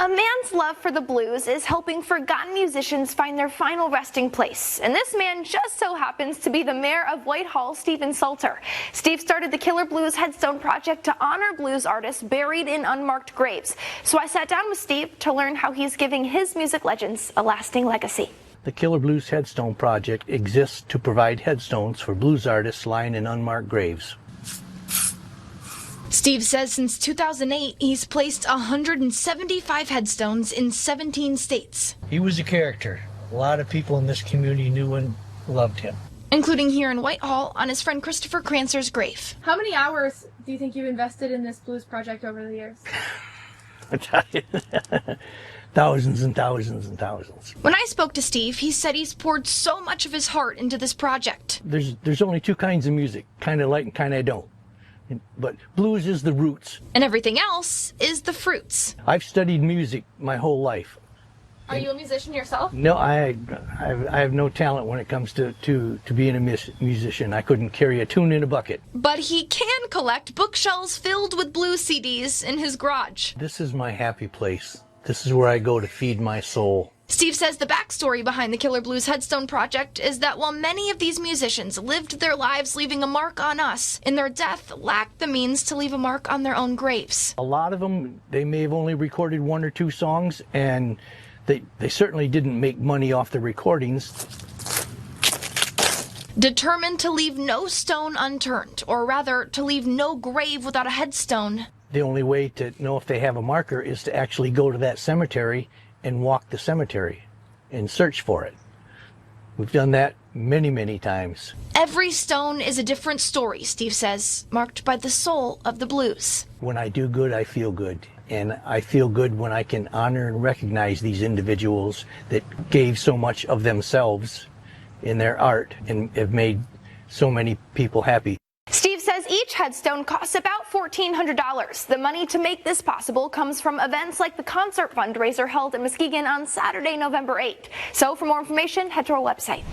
A man's love for the blues is helping forgotten musicians find their final resting place. And this man just so happens to be the mayor of Whitehall, Stephen Salter. Steve started the Killer Blues Headstone Project to honor blues artists buried in unmarked graves. So I sat down with Steve to learn how he's giving his music legends a lasting legacy. The Killer Blues Headstone Project exists to provide headstones for blues artists lying in unmarked graves. Steve says since 2008, he's placed 175 headstones in 17 states. He was a character. A lot of people in this community knew and loved him. Including here in Whitehall on his friend Christopher Kranzer's grave. How many hours do you think you've invested in this blues project over the years? Thousands and thousands and thousands. When I spoke to Steve, he said he's poured so much of his heart into this project. There's only two kinds of music, kind of like and kind of don't. But blues is the roots. And everything else is the fruits. I've studied music my whole life. Are you a musician yourself? No, I have no talent when it comes to being a musician. I couldn't carry a tune in a bucket. But he can collect bookshelves filled with blues CDs in his garage. This is my happy place. This is where I go to feed my soul. Steve says the backstory behind the Killer Blues Headstone Project is that while many of these musicians lived their lives leaving a mark on us, in their death lacked the means to leave a mark on their own graves. A lot of them, they may have only recorded one or two songs, and they certainly didn't make money off the recordings. Determined to leave no stone unturned, or rather, to leave no grave without a headstone. The only way to know if they have a marker is to actually go to that cemetery and walk the cemetery and search for it. We've done that many, many times. Every stone is a different story, Steve says, marked by the soul of the blues. When I do good, I feel good. And I feel good when I can honor and recognize these individuals that gave so much of themselves in their art and have made so many people happy. Steve says each headstone costs about $1,400. The money to make this possible comes from events like the concert fundraiser held in Muskegon on Saturday, November 8th. So for more information, head to our website.